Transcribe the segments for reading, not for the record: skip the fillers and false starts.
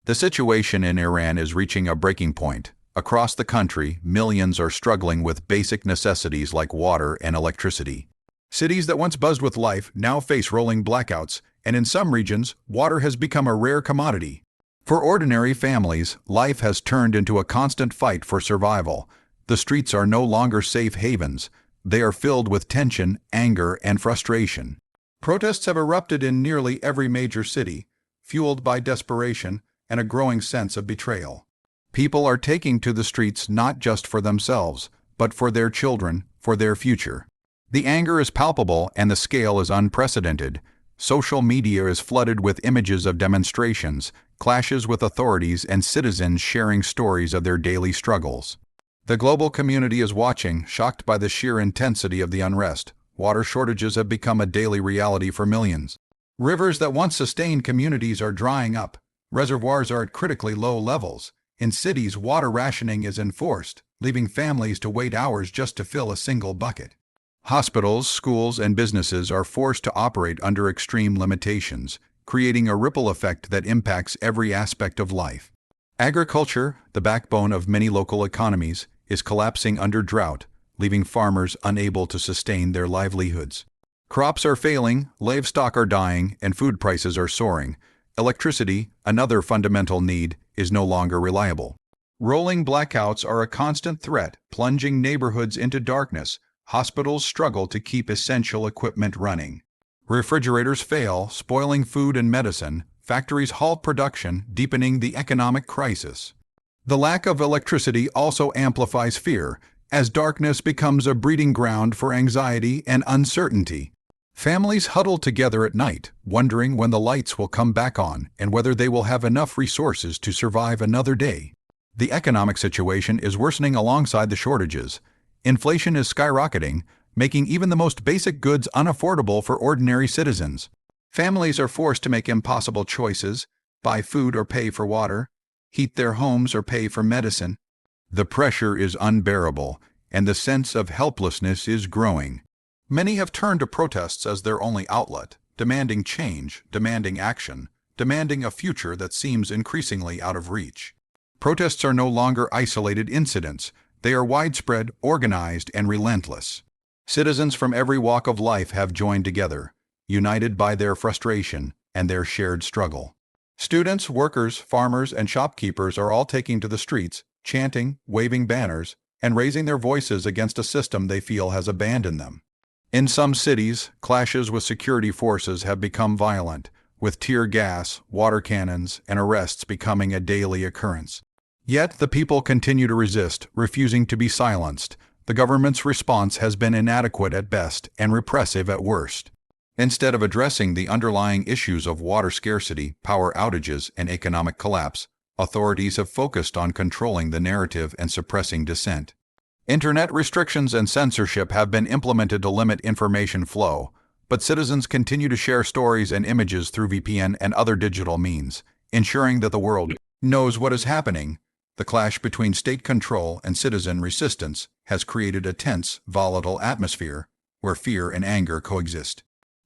The situation in Iran is reaching a breaking point. Across the country, millions are struggling with basic necessities like water and electricity. Cities that once buzzed with life now face rolling blackouts, and in some regions, water has become a rare commodity. For ordinary families, life has turned into a constant fight for survival. The streets are no longer safe havens. They are filled with tension, anger, and frustration. Protests have erupted in nearly every major city, fueled by desperation and a growing sense of betrayal. People are taking to the streets not just for themselves, but for their children, for their future. The anger is palpable and the scale is unprecedented. Social media is flooded with images of demonstrations, clashes with authorities, and citizens sharing stories of their daily struggles. The global community is watching, shocked by the sheer intensity of the unrest. Water shortages have become a daily reality for millions. Rivers that once sustained communities are drying up. Reservoirs are at critically low levels. In cities, water rationing is enforced, leaving families to wait hours just to fill a single bucket. Hospitals, schools, and businesses are forced to operate under extreme limitations, creating a ripple effect that impacts every aspect of life. Agriculture, the backbone of many local economies, is collapsing under drought, leaving farmers unable to sustain their livelihoods. Crops are failing, livestock are dying, and food prices are soaring. Electricity, another fundamental need, is no longer reliable. Rolling blackouts are a constant threat, plunging neighborhoods into darkness. Hospitals struggle to keep essential equipment running. Refrigerators fail, spoiling food and medicine. Factories halt production, deepening the economic crisis. The lack of electricity also amplifies fear, as darkness becomes a breeding ground for anxiety and uncertainty. Families huddle together at night, wondering when the lights will come back on and whether they will have enough resources to survive another day. The economic situation is worsening alongside the shortages. Inflation is skyrocketing, making even the most basic goods unaffordable for ordinary citizens. Families are forced to make impossible choices: buy food or pay for water, heat their homes or pay for medicine. The pressure is unbearable, and the sense of helplessness is growing. Many have turned to protests as their only outlet, demanding change, demanding action, demanding a future that seems increasingly out of reach. Protests are no longer isolated incidents. They are widespread, organized, and relentless. Citizens from every walk of life have joined together, united by their frustration and their shared struggle. Students, workers, farmers, and shopkeepers are all taking to the streets, chanting, waving banners, and raising their voices against a system they feel has abandoned them. In some cities, clashes with security forces have become violent, with tear gas, water cannons, and arrests becoming a daily occurrence. Yet the people continue to resist, refusing to be silenced. The government's response has been inadequate at best and repressive at worst. Instead of addressing the underlying issues of water scarcity, power outages, and economic collapse, authorities have focused on controlling the narrative and suppressing dissent. Internet restrictions and censorship have been implemented to limit information flow, but citizens continue to share stories and images through VPN and other digital means, ensuring that the world knows what is happening. The clash between state control and citizen resistance has created a tense, volatile atmosphere where fear and anger coexist.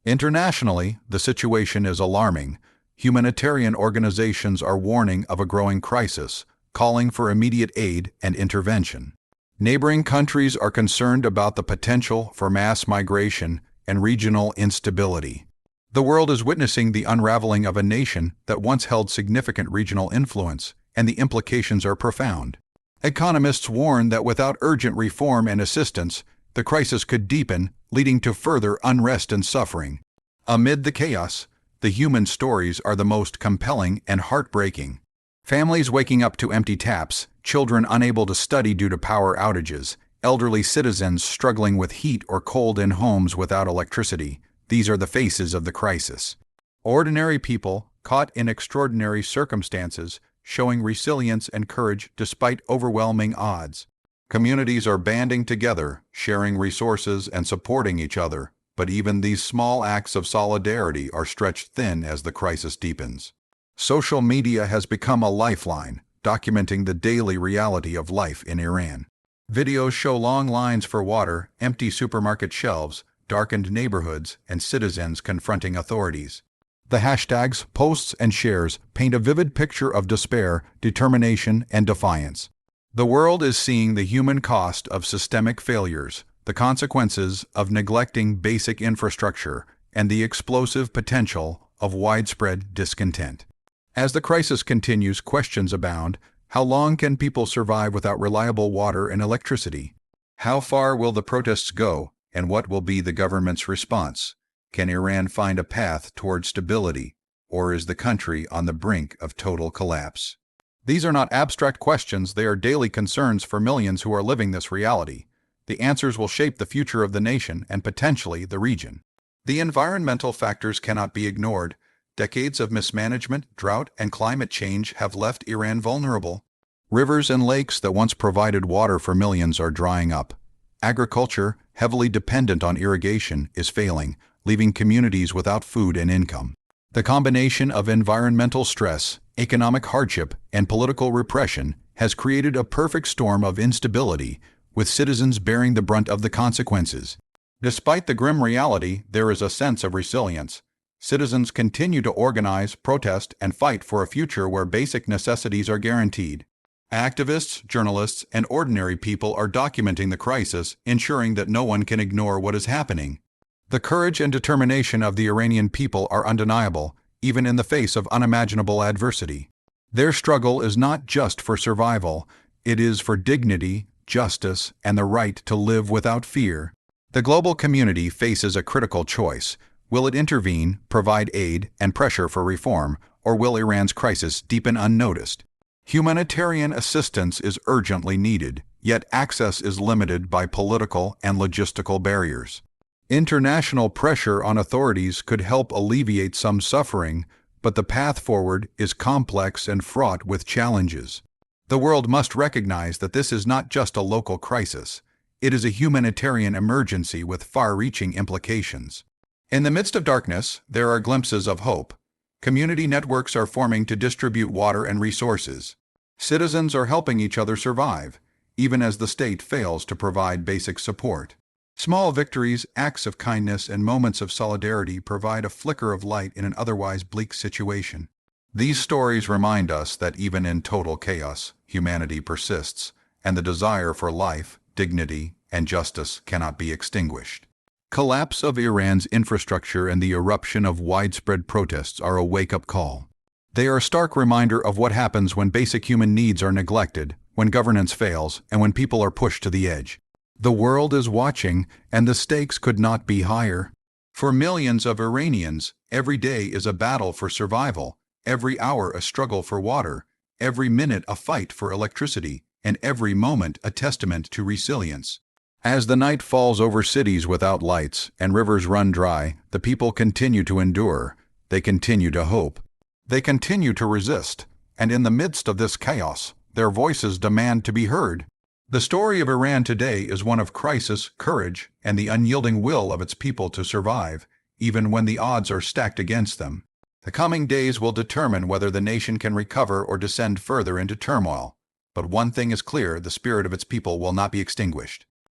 Internationally, the situation is alarming. Humanitarian organizations are warning of a growing crisis, calling for immediate aid and intervention. Neighboring countries are concerned about the potential for mass migration and regional instability. The world is witnessing the unraveling of a nation that once held significant regional influence, and the implications are profound. Economists warn that without urgent reform and assistance, the crisis could deepen, leading to further unrest and suffering. Amid the chaos, the human stories are the most compelling and heartbreaking. Families waking up to empty taps, children unable to study due to power outages, elderly citizens struggling with heat or cold in homes without electricity. These are the faces of the crisis. Ordinary people, caught in extraordinary circumstances, showing resilience and courage despite overwhelming odds. Communities are banding together, sharing resources and supporting each other, but even these small acts of solidarity are stretched thin as the crisis deepens. Social media has become a lifeline, documenting the daily reality of life in Iran. Videos show long lines for water, empty supermarket shelves, darkened neighborhoods, and citizens confronting authorities. The hashtags, posts, and shares paint a vivid picture of despair, determination, and defiance. The world is seeing the human cost of systemic failures, the consequences of neglecting basic infrastructure, and the explosive potential of widespread discontent. As the crisis continues, questions abound. How long can people survive without reliable water and electricity? How far will the protests go, and what will be the government's response? Can Iran find a path toward stability, or is the country on the brink of total collapse? These are not abstract questions, they are daily concerns for millions who are living this reality. The answers will shape the future of the nation and potentially the region. The environmental factors cannot be ignored. Decades of mismanagement, drought, and climate change have left Iran vulnerable. Rivers and lakes that once provided water for millions are drying up. Agriculture, heavily dependent on irrigation, is failing, leaving communities without food and income. The combination of environmental stress, economic hardship, and political repression has created a perfect storm of instability, with citizens bearing the brunt of the consequences. Despite the grim reality, there is a sense of resilience. Citizens continue to organize, protest, and fight for a future where basic necessities are guaranteed. Activists, journalists, and ordinary people are documenting the crisis, ensuring that no one can ignore what is happening. The courage and determination of the Iranian people are undeniable, even in the face of unimaginable adversity. Their struggle is not just for survival, it is for dignity, justice, and the right to live without fear. The global community faces a critical choice. Will it intervene, provide aid, and pressure for reform, or will Iran's crisis deepen unnoticed? Humanitarian assistance is urgently needed, yet access is limited by political and logistical barriers. International pressure on authorities could help alleviate some suffering, but the path forward is complex and fraught with challenges. The world must recognize that this is not just a local crisis. It is a humanitarian emergency with far-reaching implications. In the midst of darkness, there are glimpses of hope. Community networks are forming to distribute water and resources. Citizens are helping each other survive, even as the state fails to provide basic support. Small victories, acts of kindness, and moments of solidarity provide a flicker of light in an otherwise bleak situation. These stories remind us that even in total chaos, humanity persists, and the desire for life, dignity, and justice cannot be extinguished. Collapse of Iran's infrastructure and the eruption of widespread protests are a wake-up call. They are a stark reminder of what happens when basic human needs are neglected, when governance fails, and when people are pushed to the edge. The world is watching, and the stakes could not be higher. For millions of Iranians, every day is a battle for survival, every hour a struggle for water, every minute a fight for electricity, and every moment a testament to resilience. As the night falls over cities without lights and rivers run dry, the people continue to endure. They continue to hope. They continue to resist, and in the midst of this chaos, their voices demand to be heard. The story of Iran today is one of crisis, courage, and the unyielding will of its people to survive, even when the odds are stacked against them. The coming days will determine whether the nation can recover or descend further into turmoil. But one thing is clear, the spirit of its people will not be extinguished.